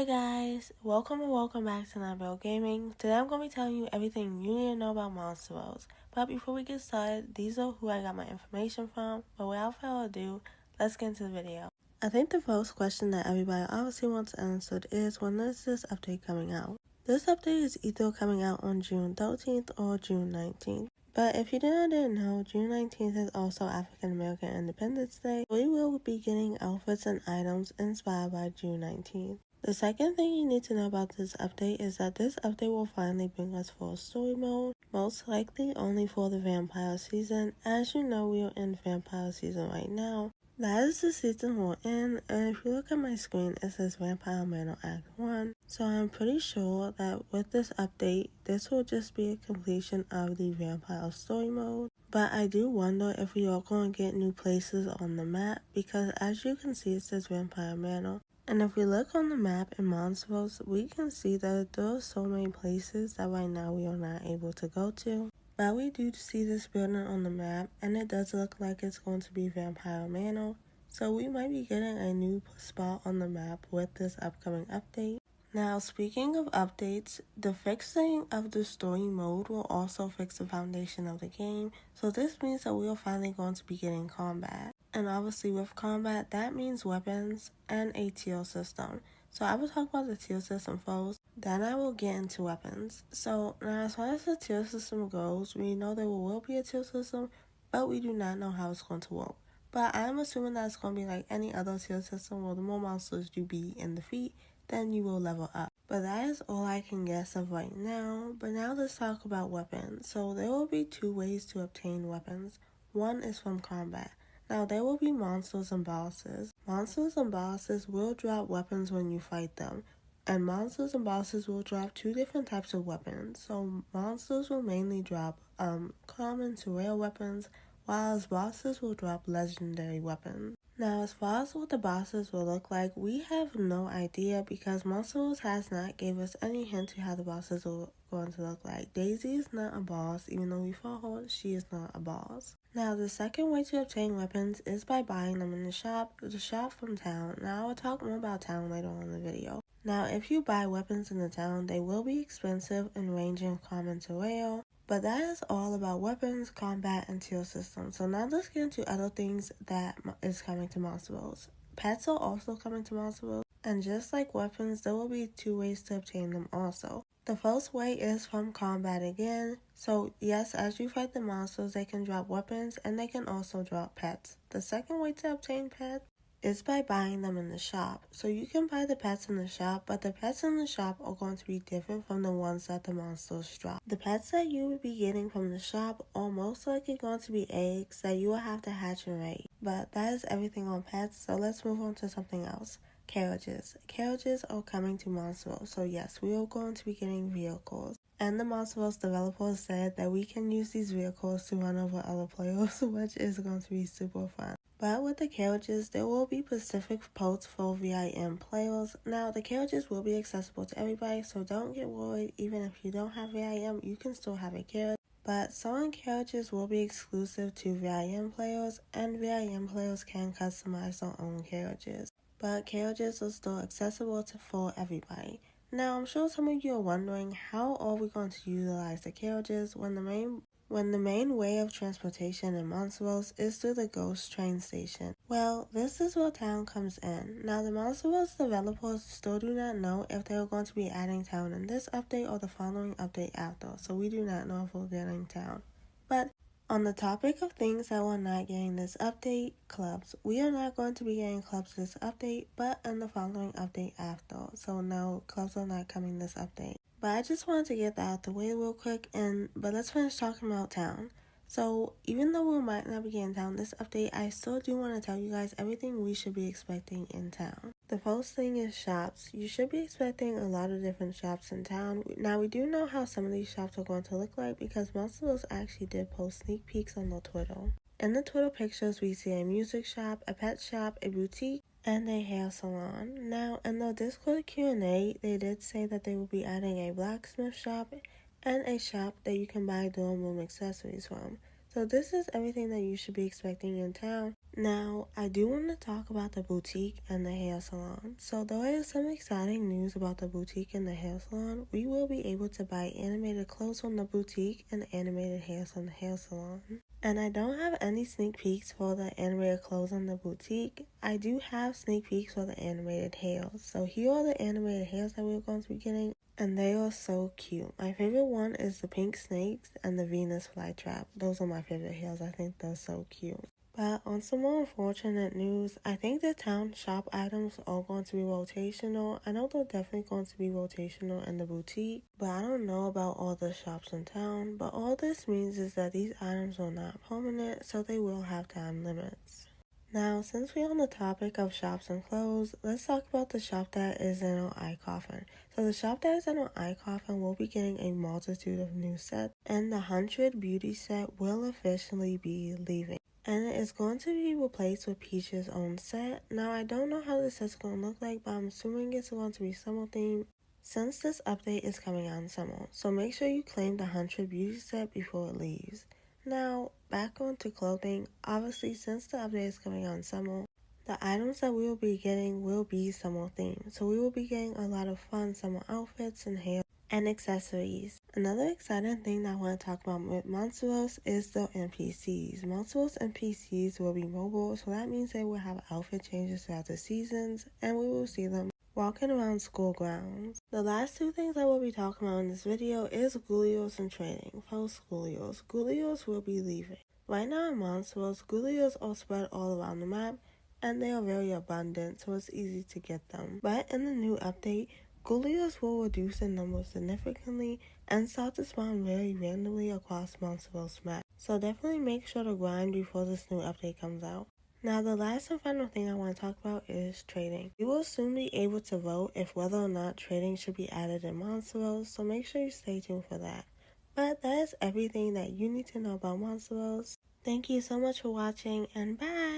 Hey guys, welcome and welcome back to Nightbell Gaming. Today I'm going to be telling you everything you need to know about monsters. But before we get started, these are who I got my information from. But without further ado, let's get into the video. I think the first question that everybody obviously wants answered is, when is this update coming out? This update is either coming out on June 13th or June 19th. But if you didn't know, June 19th is also African American Independence Day. We will be getting outfits and items inspired by June 19th. The second thing you need to know about this update is that this update will finally bring us full story mode, most likely only for the vampire season. As you know, we are in vampire season right now. That is the season we're in, and if you look at my screen, it says Vampire Manor Act 1. So I'm pretty sure that with this update, this will just be a completion of the vampire story mode. But I do wonder if we are going to get new places on the map, because as you can see, it says Vampire Manor. And if we look on the map in Monsters, we can see that there are so many places that right now we are not able to go to. But we do see this building on the map, and it does look like it's going to be Vampire Manor. So we might be getting a new spot on the map with this upcoming update. Now, speaking of updates, the fixing of the story mode will also fix the foundation of the game. So this means that we are finally going to be getting combat. And obviously with combat, that means weapons and a tier system. So I will talk about the tier system first, then I will get into weapons. So now as far as the tier system goes, we know there will be a tier system, but we do not know how it's going to work. But I'm assuming that it's going to be like any other tier system where the more monsters you beat and defeat, then you will level up. But that is all I can guess of right now. But now let's talk about weapons. So there will be two ways to obtain weapons. One is from combat. Now, there will be monsters and bosses. Monsters and bosses will drop weapons when you fight them. And monsters and bosses will drop two different types of weapons. So, monsters will mainly drop common to rare weapons, whilst bosses will drop legendary weapons. Now, as far as what the bosses will look like, we have no idea because Monsters has not gave us any hint to how the bosses are going to look like. Daisy is not a boss, even though we fought her, she is not a boss. Now, the second way to obtain weapons is by buying them in the shop from town. Now, I will talk more about town later on in the video. Now, if you buy weapons in the town, they will be expensive and ranging common to rare. But that is all about weapons, combat, and tier systems. So now let's get into other things that is coming to Monsters. Pets are also coming to Monsters, and just like weapons, there will be two ways to obtain them also. The first way is from combat again. So yes, as you fight the monsters, they can drop weapons, and they can also drop pets. The second way to obtain pets is by buying them in the shop. So you can buy the pets in the shop, but the pets in the shop are going to be different from the ones that the monsters drop. The pets that you will be getting from the shop are most likely going to be eggs that you will have to hatch and raise. But that is everything on pets, so let's move on to something else. Carriages. Carriages are coming to Monsters, so yes, we are going to be getting vehicles. And the Monsters developers said that we can use these vehicles to run over other players, which is going to be super fun. But with the carriages, there will be specific posts for VIM players. Now, the carriages will be accessible to everybody, so don't get worried. Even if you don't have VIM, you can still have a carriage. But some carriages will be exclusive to VIM players, and VIM players can customize their own carriages. But carriages are still accessible for everybody. Now, I'm sure some of you are wondering, how are we going to utilize the carriages when the main way of transportation in Monsters is through the Ghost train station? Well, this is where town comes in. Now, the Monsters developers still do not know if they are going to be adding town in this update or the following update after, so we do not know if we're getting town. But on the topic of things that we're not getting this update, clubs. We are not going to be getting clubs this update, but in the following update after. So no, clubs are not coming this update. But I just wanted to get that out the way real quick, but let's finish talking about town. So even though we might not be getting town this update, I still do want to tell you guys everything we should be expecting in town. The first thing is shops. You should be expecting a lot of different shops in town. Now, we do know how some of these shops are going to look like because most of us actually did post sneak peeks on their Twitter. In the Twitter pictures, we see a music shop, a pet shop, a boutique, and a hair salon. Now, in the Discord Q&A, they did say that they will be adding a blacksmith shop and a shop that you can buy dorm room accessories from. So this is everything that you should be expecting in town. Now, I do want to talk about the boutique and the hair salon. So, there is some exciting news about the boutique and the hair salon. We will be able to buy animated clothes from the boutique and animated hairs from the hair salon. And I don't have any sneak peeks for the animated clothes on the boutique. I do have sneak peeks for the animated hairs. So, here are the animated hairs that we're going to be getting. And they are so cute. My favorite one is the pink snakes and the Venus flytrap. Those are my favorite hairs. I think they're so cute. But on some more unfortunate news, I think the town shop items are going to be rotational. I know they're definitely going to be rotational in the boutique, but I don't know about all the shops in town. But all this means is that these items are not permanent, so they will have time limits. Now, since we're on the topic of shops and clothes, let's talk about the shop that is in our eye coffin. So the shop that is in our eye coffin will be getting a multitude of new sets, and the 100 beauty set will officially be leaving. And it is going to be replaced with Peach's own set. Now, I don't know how this set's going to look like, but I'm assuming it's going to be summer themed since this update is coming out in summer. So make sure you claim the 100 beauty set before it leaves. Now, back onto clothing. Obviously, since the update is coming out in summer, the items that we will be getting will be summer themed. So we will be getting a lot of fun summer outfits and hair and accessories. Another exciting thing that I want to talk about with monstars is the NPCs. Monstars NPCs will be mobile, so that means they will have outfit changes throughout the seasons, and we will see them walking around school grounds. The last two things I will be talking about in this video is Ghoulios and trading. First, Ghoulios. Ghoulios will be leaving. Right now in Monsters, Ghoulios are spread all around the map, and they are very abundant, so it's easy to get them. But in the new update, Ghoulios will reduce in number significantly and start to spawn very randomly across Monster's map. So definitely make sure to grind before this new update comes out. Now the last and final thing I want to talk about is trading. You will soon be able to vote if whether or not trading should be added in Monster, so make sure you stay tuned for that. But that is everything that you need to know about Monster. Thank you so much for watching, and bye!